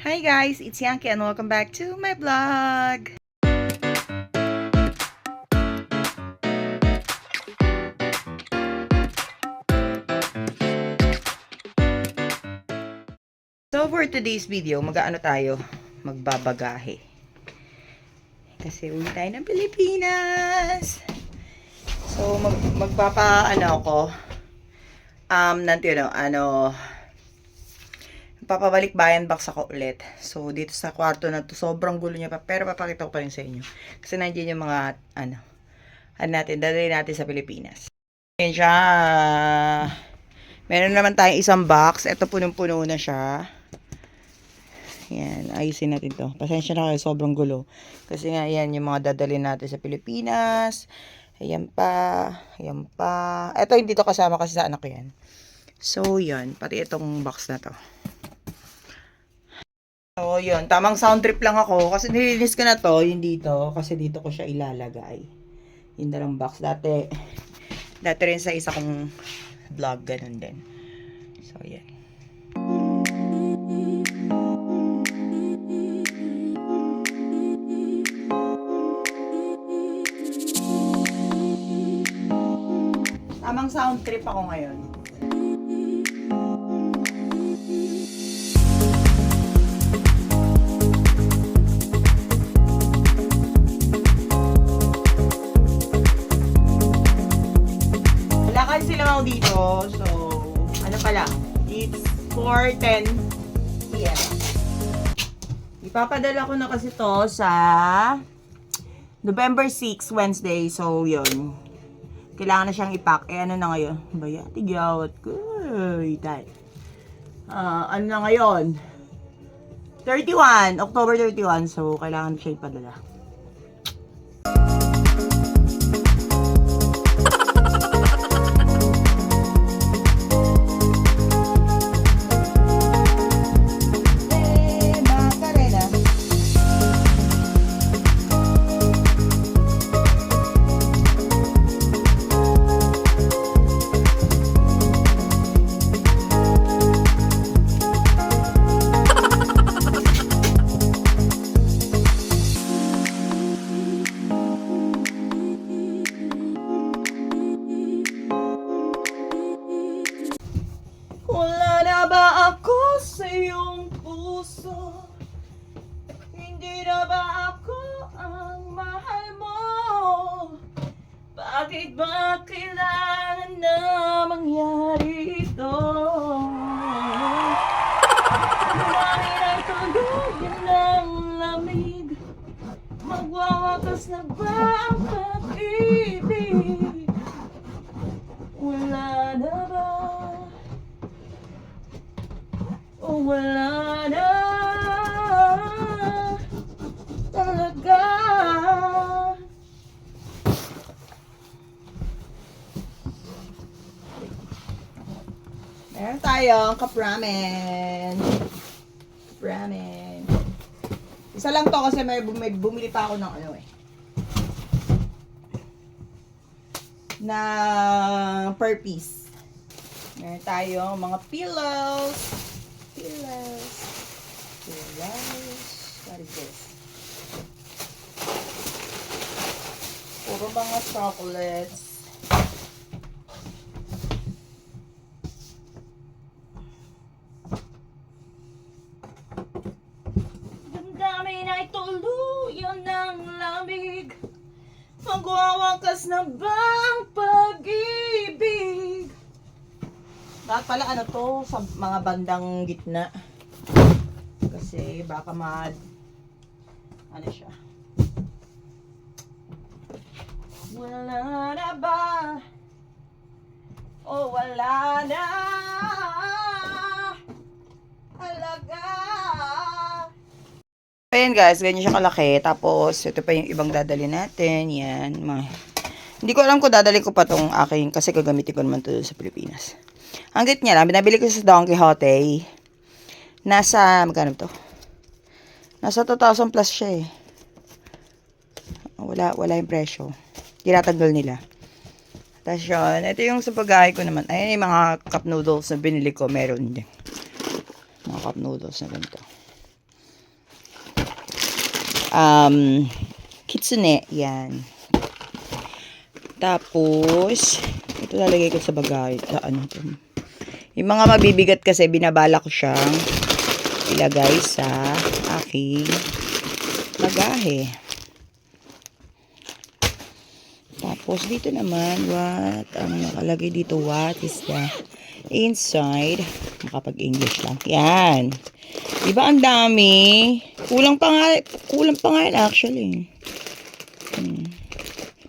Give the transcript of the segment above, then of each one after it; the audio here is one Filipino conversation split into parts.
Hi guys, it's Yankee and welcome back to my vlog. So for today's video, mag-aano tayo? Magbabagahe. Kasi uwi tayo ng Pilipinas. So magpapaano ako papabalik bayan box ako ulit. So dito sa kwarto na to, sobrang gulo niya pa, pero papakita ko pa rin sa inyo. Kasi nandiyan yung mga dadalhin natin sa Pilipinas. Ayan siya. Meron naman tayong isang box. Ito punong-puno na siya. Yan, ayusin natin to. Pasensya na kayo, sobrang gulo. Kasi nga, yan yung mga dadalhin natin sa Pilipinas. Ayan pa. Ayan pa. Ito, hindi to kasama kasi sa anak ko yan. So, yan. Pati itong box na to. So, yun. Tamang sound trip lang ako. Kasi nilinis ko na to, yung dito. Kasi dito ko siya ilalagay. Yung dalang box. Dati rin sa isa kong vlog, ganun din. So, yan. Tamang sound trip ako ngayon. Wala kasi sila ako dito. So, ano pala? It's 4:10 p.m. Ipapadala ko na kasi to sa November 6, Wednesday. So, yun. Kailangan na siyang ipack. Ano na ngayon? Baya, tigyawat ko. Tayo. Ano na ngayon? 31. October 31. So, kailangan siya ipadala. Wala na ba ako sa iyong puso? Hindi na ba ako ang mahal mo? Bakit ba kailangan na mangyari ito? Bumahin ay tuluyan ng lamig. Magwawakas na ba ang pag-ibig? Wala na ba? Oh, wala na talaga. Meron tayong kapramen. Kapramen. Isa lang to kasi may bumili pa ako ng na per piece. Meron tayong mga pillows. What is this? Puro mga chocolates. Damdamin ay tuluyan ng lamig. Magwawakas na ba ang pag-ibig? Bakit pala to sa mga bandang gitna? Kasi baka siya. Wala na ba? Oh, wala na talaga. Ayan guys, ganyan siya kalaki. Tapos, ito pa yung ibang dadali natin. Yan. Hindi ko alam kung dadali ko pa tong aking kasi gagamitin ko naman to sa Pilipinas. Ang git niya lang, binabili ko sa Don Quixote. Nasa, magkano to? Nasa 2,000 plus siya eh. Wala yung presyo. Tinatanggal nila. Tapos yun, ito yung sa pagkain ko naman. Ayan yung mga cup noodles na binili ko. Meron din. Mga cup noodles na ganito. kitsune. Yan. Tapos, ito lalagay ko sa bagay. Ano to? Yung mga mabibigat kasi, binabala ko siyang ilagay sa aking bagahe. Tapos, dito naman, what? Ang nakalagay dito, what is the inside? Makapag-English lang. Yan. Diba ang dami? Kulang pa nga yan actually.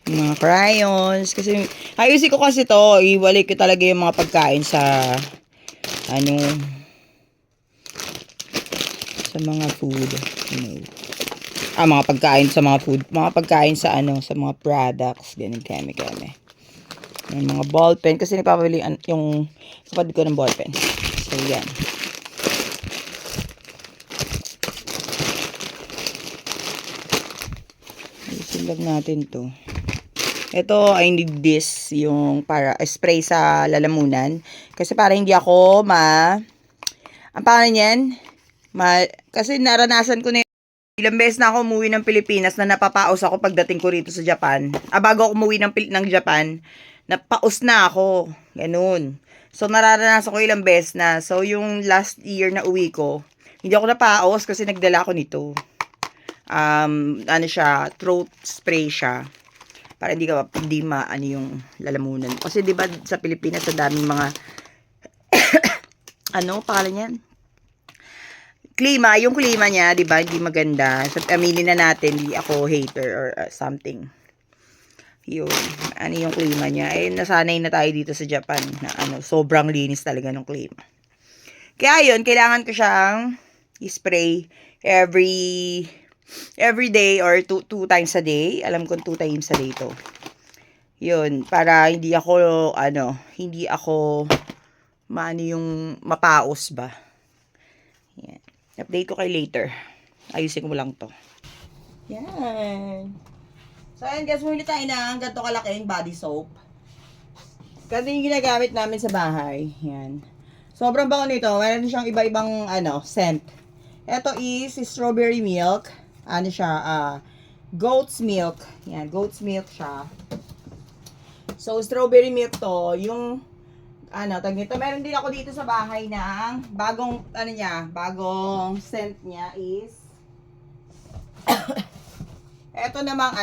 Mga crayons. Kasi, ayusin ko kasi to. Iwalay ko talaga yung mga pagkain sa, sa mga food. Mga pagkain sa mga food. Mga pagkain sa, sa mga products. Ganun kami. May mga ballpen. Kasi nagpapabili yung kapatid ko ng ballpen. So, yan. Ayusin lang natin to. Ito, I need this, yung para spray sa lalamunan. Kasi para hindi ako ang pangalan yan? Kasi naranasan ko na ilang beses na ako umuwi ng Pilipinas na napapaos ako pagdating ko rito sa Japan. Bago ako umuwi ng Japan, napaos na ako. Ganun. So, naranasan ko ilang beses na. So, yung last year na uwi ko, hindi ako napaos kasi nagdala ako nito. Throat spray siya. Para hindi yung lalamunan. Kasi 'di ba sa Pilipinas sa daming mga pangalan niyan? Yung klima niya, 'di ba, hindi maganda. So, aminin na natin, hindi ako hater or something. Yung yung klima niya. Nasanay na tayo dito sa Japan na sobrang linis talaga ng klima. Kaya yun, kailangan ko siyang i-spray every day or two times a day. Alam ko 2 times a day to. Yun, para hindi ako yung mapaos ba. Yan. Update ko kay later. Ayusin ko lang to. Yan. So, ayan guys, muli tayo ng ganito kalaking body soap. Kasi yung ginagamit namin sa bahay. Yan. Sobrang bango nito. Meron siyang iba-ibang scent. Ito is strawberry milk. Goat's milk. Yan, goat's milk siya. So, strawberry milk to. Yung, tag nito. Meron din ako dito sa bahay ng bagong scent niya is, eto namang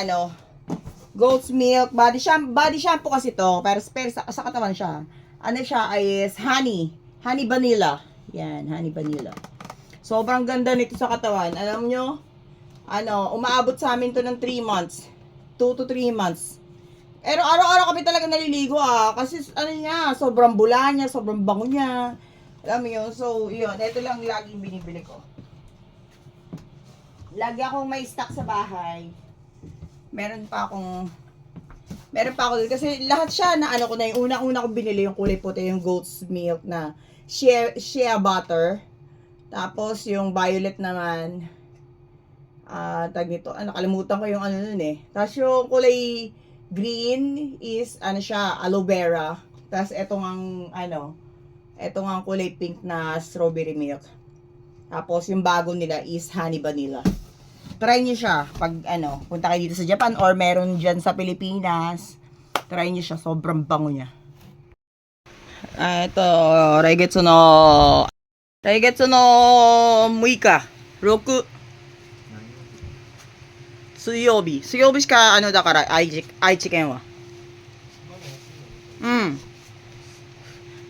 goat's milk. Body shampoo kasi to. Pero sa katawan siya. Is honey. Honey vanilla. Yan, honey vanilla. Sobrang ganda nito sa katawan. Alam nyo, umaabot sa amin to ng 3 months. 2 to 3 months. Pero araw-araw kami talaga naliligo kasi sobrang bula niya, sobrang bango niya. Alam mo yun, so yun, ito lang laging binibili ko. Lagi akong may stock sa bahay. Meron pa ako dito kasi lahat siya na ko na yung una-una ko binili yung kulay puti, yung goat's milk na shea butter. Tapos yung violet naman, tag nito, nakalimutan ko yung nun eh. Tapos yung kulay green is aloe vera. Tapos etong ang kulay pink na strawberry milk. Tapos yung bago nila is honey vanilla. Try niyo siya pag punta kayo dito sa Japan or meron diyan sa Pilipinas. Try niyo siya, sobrang bango niya. Ito, Raigetsu no Muika Roku Suyobi shi ka dakara Aichi ken wa.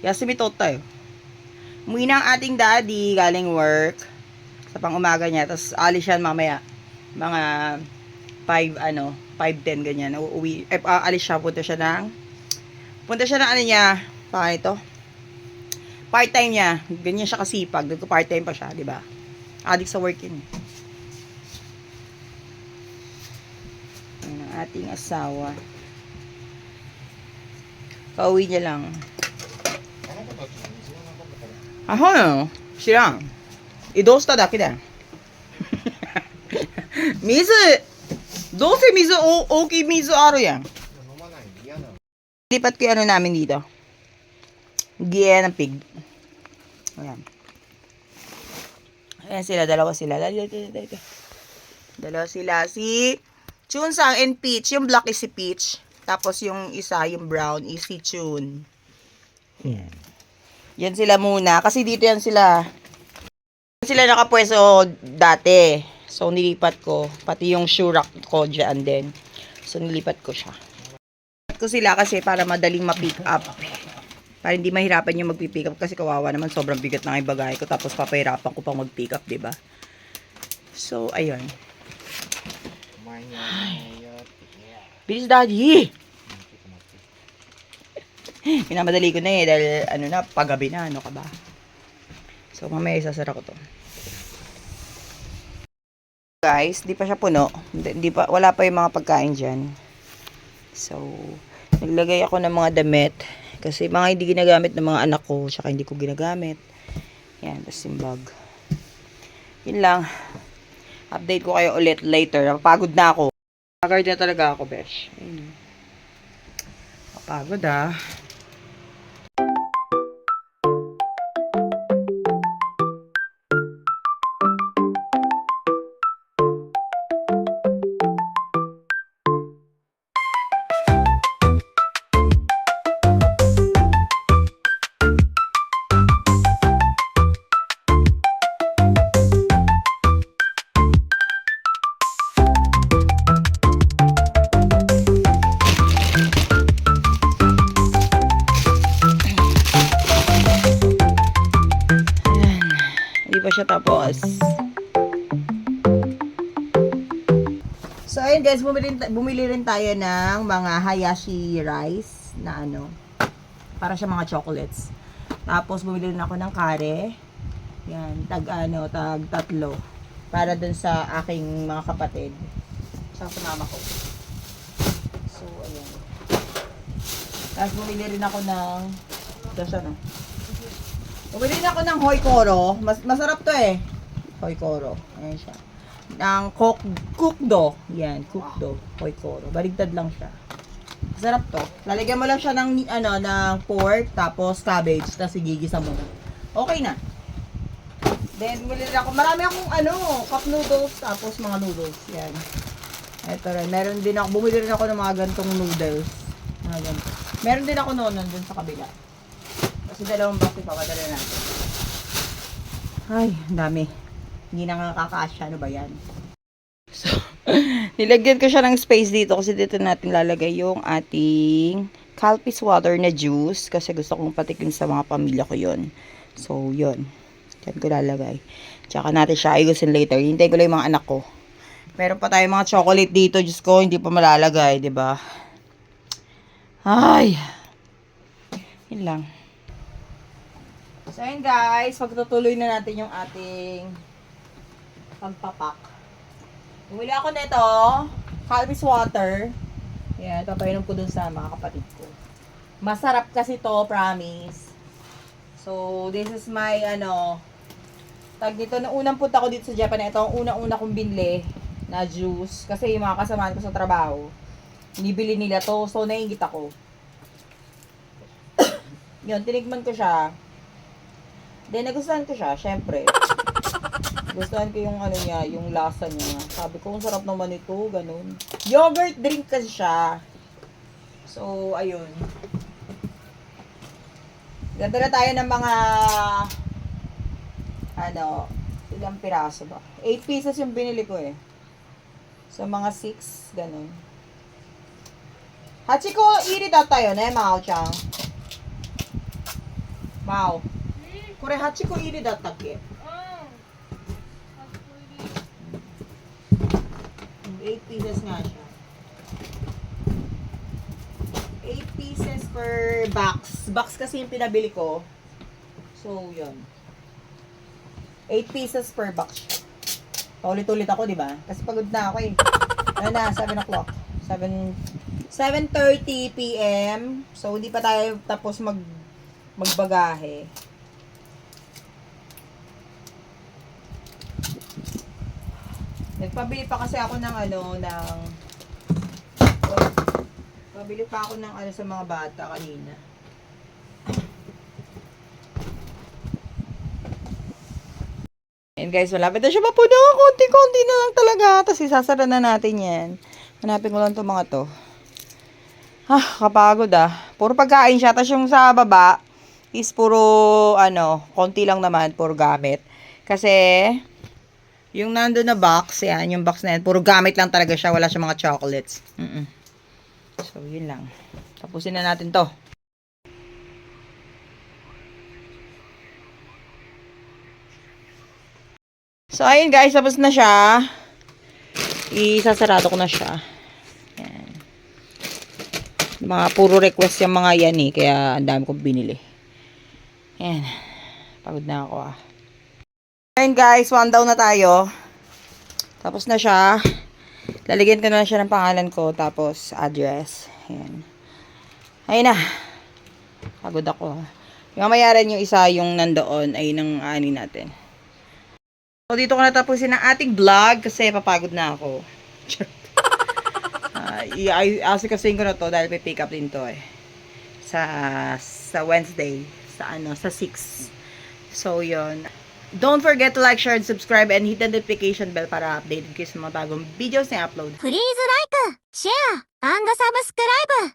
Yasumi totta yo. Umuwi na ang ating daddy galing work sa pang-umaga niya, tapos alis siya mamaya mga 5:10 ganyan. Uuwi, alis siya, punta siya ng ito, part-time niya. Ganyan siya kasipag. Nagko-part-time pa siya, di ba? Addict sa work yun. Ang ating asawa. Pauwi niya lang. Shirang. Idou shita dake da. Mizu. Dose mizu, oki mizu aru yan. Lipat ko yung namin dito. Gia ng pig. Ayan. Ayan sila, dalawa sila. Dalawa sila. Si Chunsang and Peach. Yung black is si Peach. Tapos yung isa, yung brown, is si Chun. Yan. Yan sila muna. Kasi dito yan sila. Sila nakapwesto dati. So, nilipat ko. Pati yung shoe rack ko dyan din. So, nilipat ko siya. Nilipat ko sila kasi para madaling ma-pick up. Para hindi mahirapan yung mag-pick up. Kasi kawawa naman, sobrang bigat na yung bagay ko. Tapos, papahirapan ko pang mag-pick up, diba? So, ayun. Bilis, daddy! Minamadali ko na eh. Dahil, ano na, paggabi na. Ano ka ba? So, mamaya isasara ko to. Guys, di pa siya puno. Wala pa yung mga pagkain dyan. So, naglagay ako ng mga damit. Kasi mga hindi ginagamit ng mga anak ko. Tsaka hindi ko ginagamit. Yan, tapos yung bag. Yun lang. Update ko kayo ulit later. Napapagod na ako. Pagod na talaga ako, besh. Napapagod ah. Siya tapos. So, ayun guys, bumili rin tayo ng mga hayashi rice na ano, para siya mga chocolates. Tapos, bumili rin ako ng kare. Yan, tag 3. Para dun sa aking mga kapatid. Sa mama ko. So, ayun. Tapos, bumili rin ako ng, bumili na ako ng Hoi Koro. Masarap to eh. Hoi Koro. Ayan siya. Ng Kukdo. Yan, Kukdo. Hoi Koro. Baligtad lang siya. Masarap to. Lalagyan mo lang siya ng, ng pork, tapos cabbage, tapos igigisa mo na. Okay na. Then, bumili na ako. Marami akong, cup noodles, tapos mga noodles. Yan. Ito rin. Meron din ako, bumili rin ako ng mga gantong noodles. Mga ganito. Meron din ako noon dun sa kabila. Kasi dalawang box ipapadala natin. Ay, ang dami. Hindi na nga kakasya. Ano ba yan? So, nilagyan ko siya ng space dito kasi dito natin lalagay yung ating Calpis water na juice. Kasi gusto kong patikin sa mga pamilya ko yon. So, yun. Diyan ko lalagay. Tsaka natin siya ayusin later. Hintay ko lang yung mga anak ko. Meron pa tayong mga chocolate dito. Diyos ko, hindi pa malalagay. Diba? Ay. Yun lang. So, ayun guys, pagtutuloy na natin yung ating pagpapak. Bumili ako nito, Calpis water. Yan, papainom ko dun sa mga kapatid ko. Masarap kasi to, promise. So, this is my, tag dito, na unang punta ko dito sa Japan, ito ang unang-una kong binili na juice. Kasi yung mga kasamahan ko sa trabaho, inibili nila to, so nainggit ako. Yun, tinigman ko siya. Then, nagustuhan ko siya, syempre. Gustuhan ko yung niya, yung lasa niya. Sabi ko, ang sarap naman ito, ganun. Yogurt drink kasi siya. So, ayun. Ganda na tayo ng mga, ilang piraso ba? 8 pieces yung binili ko eh. So, mga 6, ganun. Hachiko, iri da tayo ne, Mao-chan. Mao. これ8個入りだったっけ? 8 pieces nga siya. 8 pieces per box. Box kasi yung pinabili ko. So, yun. 8 pieces per box siya. Paulit-ulit ako, di ba? Kasi pagod na ako eh. Ano na, 7 o'clock. 7:30 p.m. So, hindi pa tayo tapos magbagahe. Nagpabili pa kasi ako ng pabili pa ako ng sa mga bata kanina. Ayan guys, malapit na siya mapuno. Konti-konti na lang talaga. Tapos isasara na natin yan. Hanapin ko lang itong mga to. Kapagod Puro pagkain siya. Tapos yung sa baba is puro, konti lang naman. Puro gamit. Kasi, yung nando na box, yan, yung box na yan, puro gamit lang talaga siya. Wala siya mga chocolates. So, yun lang. Tapusin na natin to. So, ayun guys, tapos na siya. Isasarado ko na siya. Yan. Mga puro request yung mga yan kaya ang dami kong binili. Yan. Pagod na ako Ayun guys, 1 down na tayo. Tapos na siya. Lalagyan ko na siya ng pangalan ko, tapos address. Yan. Ayun na. Pagod ako Yung mayaran yung isa, yung nandoon, ay nang ani natin. So, dito ko natapusin ang ating vlog kasi papagod na ako. I-asikasin ko na to dahil pick up din to sa Wednesday. Sa 6. So, yun. Don't forget to like, share, and subscribe, and hit the notification bell para updated kayo sa mga bagong videos na upload. Please like, share, and subscribe.